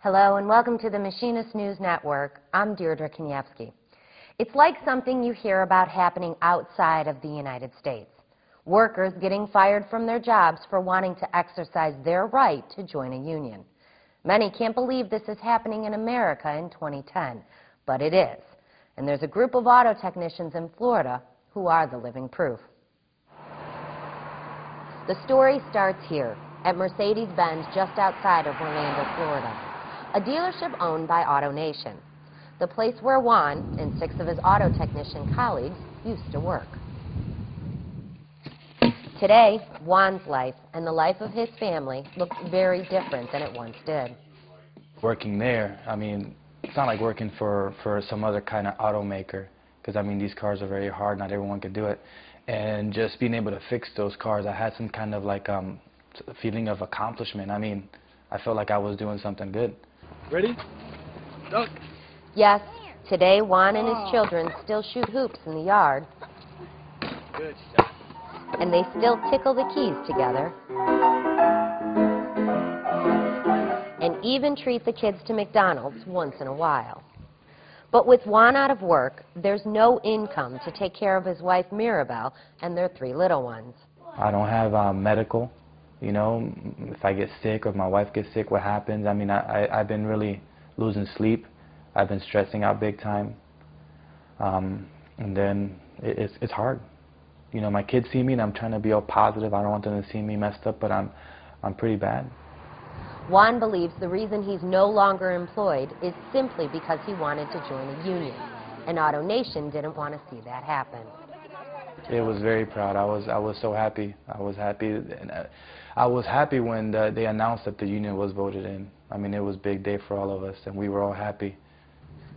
Hello and welcome to the Machinist News Network. I'm Deirdre Kanievsky. It's like something you hear about happening outside of the United States. Workers getting fired from their jobs for wanting to exercise their right to join a union. Many can't believe this is happening in America in 2010, but it is. And there's a group of auto technicians in Florida who are the living proof. The story starts here, at Mercedes-Benz just outside of Orlando, Florida, a dealership owned by AutoNation, the place where Juan and 6 of his auto technician colleagues used to work. Today, Juan's life and the life of his family looks very different than it once did. Working there, I mean, it's not like working for some other kind of automaker, because I mean, these cars are very hard, not everyone can do it. And just being able to fix those cars, I had some kind of like feeling of accomplishment. I mean, I felt like I was doing something good. Ready? Duck. Yes, today Juan and his children still shoot hoops in the yard. Good shot. And they still tickle the keys together. And even treat the kids to McDonald's once in a while. But with Juan out of work, there's no income to take care of his wife Mirabel and their 3 little ones. I don't have medical, you know, if I get sick or if my wife gets sick, what happens? I mean, I've been really losing sleep. I've been stressing out big time. And then it's hard. You know, my kids see me and I'm trying to be all positive. I don't want them to see me messed up, but I'm pretty bad. Juan believes the reason he's no longer employed is simply because he wanted to join a union, and AutoNation didn't want to see that happen. It was very proud. I was so happy. I was happy, and I was happy when they announced that the union was voted in. I mean, it was a big day for all of us, and we were all happy.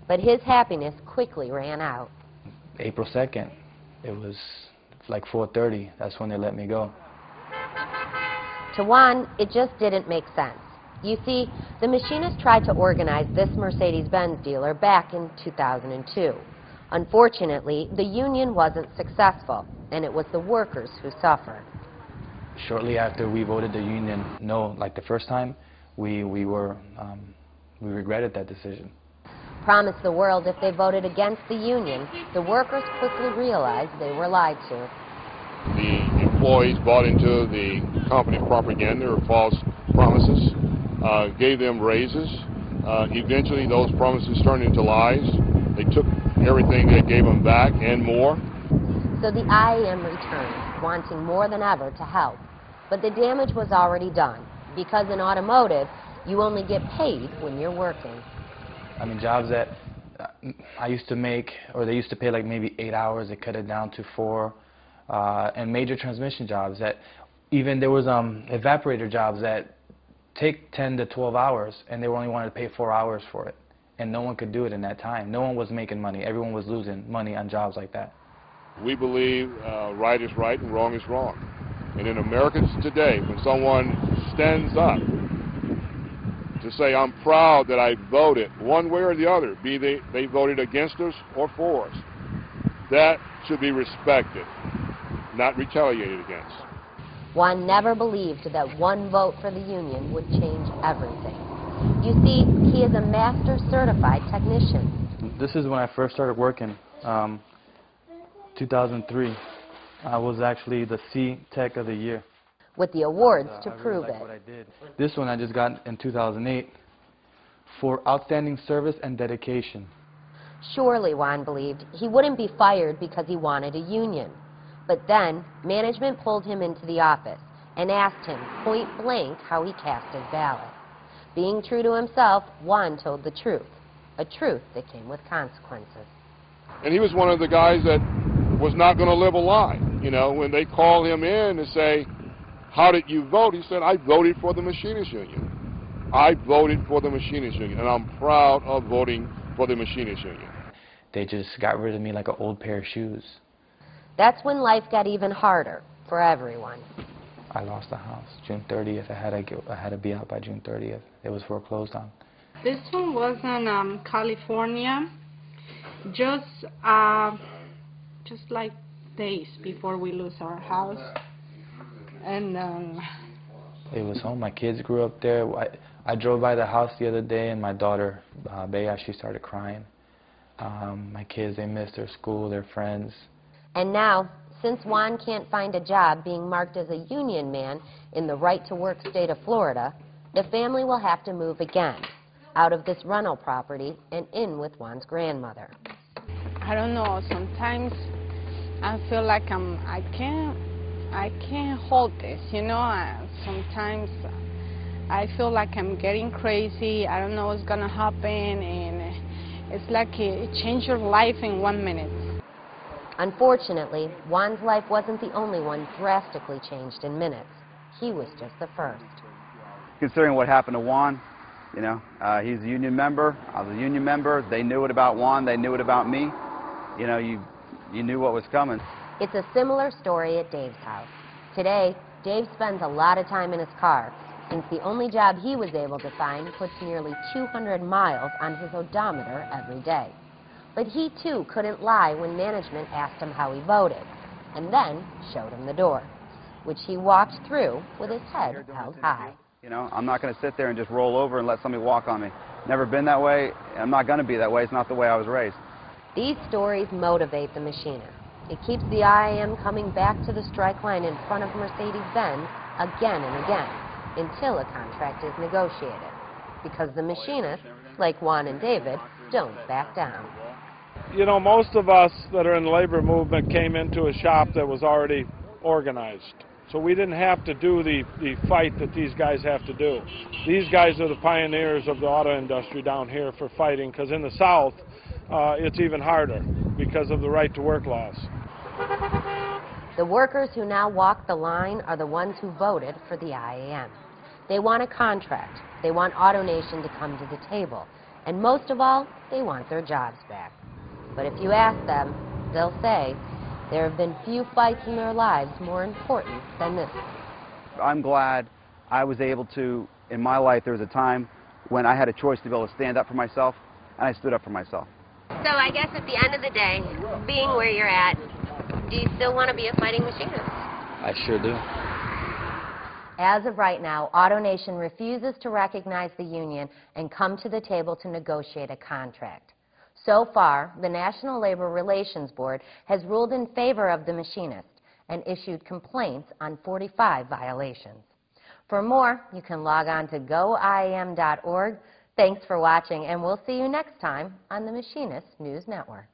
But his happiness quickly ran out. April 2nd, it was like 4:30. That's when they let me go. To Juan, it just didn't make sense. You see, the machinist tried to organize this Mercedes-Benz dealer back in 2002. Unfortunately, the union wasn't successful, and it was the workers who suffered. Shortly after we voted the union no, like the first time, we regretted that decision. Promised the world if they voted against the union, the workers quickly realized they were lied to. The employees bought into the company propaganda or false promises, gave them raises. Eventually those promises turned into lies. They took everything they gave them back and more. So the IAM returned, wanting more than ever to help. But the damage was already done, because in automotive, you only get paid when you're working. I mean, jobs that I used to make, or they used to pay like maybe 8 hours, they cut it down to 4. And major transmission jobs that, even there was evaporator jobs that take 10 to 12 hours, and they only wanted to pay 4 hours for it. And no one could do it in that time. No one was making money. Everyone was losing money on jobs like that. We believe right is right and wrong is wrong. And in America today, when someone stands up to say, I'm proud that I voted one way or the other, be they voted against us or for us, that should be respected, not retaliated against. Juan never believed that one vote for the union would change everything. You see, he is a master certified technician. This is when I first started working, 2003. I was actually the C Tech of the Year. With the awards to prove it. What I did. This one I just got in 2008 for outstanding service and dedication. Surely, Juan believed, he wouldn't be fired because he wanted a union. But then, management pulled him into the office and asked him point blank how he cast his ballot. Being true to himself, Juan told the truth, a truth that came with consequences. And he was one of the guys that was not going to live a lie. You know, when they called him in to say, how did you vote? He said, I voted for the Machinists Union. I voted for the Machinists Union, and I'm proud of voting for the Machinists Union. They just got rid of me like an old pair of shoes. That's when life got even harder for everyone. I lost the house June 30th. I had to be out by June 30th. It was foreclosed on. This one was in California, just like days before we lose our house. And It was home. My kids grew up there. I drove by the house the other day, and my daughter, Bea, she started crying. My kids, they missed their school, their friends. And now, since Juan can't find a job being marked as a union man in the right-to-work state of Florida, the family will have to move again, out of this rental property and in with Juan's grandmother. I don't know, sometimes I feel like I can't hold this, you know. Sometimes I feel like I'm getting crazy. I don't know what's gonna happen, and it's like it changed your life in 1 minute. Unfortunately, Juan's life wasn't the only one drastically changed in minutes. He was just the first. Considering what happened to Juan, you know, he's a union member. I was a union member. They knew it about Juan. They knew it about me. You know, you knew what was coming. It's a similar story at Dave's house. Today, Dave spends a lot of time in his car, since the only job he was able to find puts nearly 200 miles on his odometer every day. But he, too, couldn't lie when management asked him how he voted, and then showed him the door, which he walked through with his head held high. You know, I'm not going to sit there and just roll over and let somebody walk on me. Never been that way. I'm not going to be that way. It's not the way I was raised. These stories motivate the machinist. It keeps the IAM coming back to the strike line in front of Mercedes-Benz again and again until a contract is negotiated. Because the machinists, like Juan and David, don't back down. You know, most of us that are in the labor movement came into a shop that was already organized. So we didn't have to do the fight that these guys have to do. These guys are the pioneers of the auto industry down here for fighting, because in the South, it's even harder because of the right-to-work laws. The workers who now walk the line are the ones who voted for the IAM. They want a contract. They want AutoNation to come to the table. And most of all, they want their jobs back. But if you ask them, they'll say there have been few fights in their lives more important than this one. I'm glad I was able to, in my life, there was a time when I had a choice to be able to stand up for myself, and I stood up for myself. So I guess at the end of the day, being where you're at, do you still want to be a fighting machinist? I sure do. As of right now, AutoNation refuses to recognize the union and come to the table to negotiate a contract. So far, the National Labor Relations Board has ruled in favor of the machinist and issued complaints on 45 violations. For more, you can log on to goiam.org. Thanks for watching, and we'll see you next time on the Machinist News Network.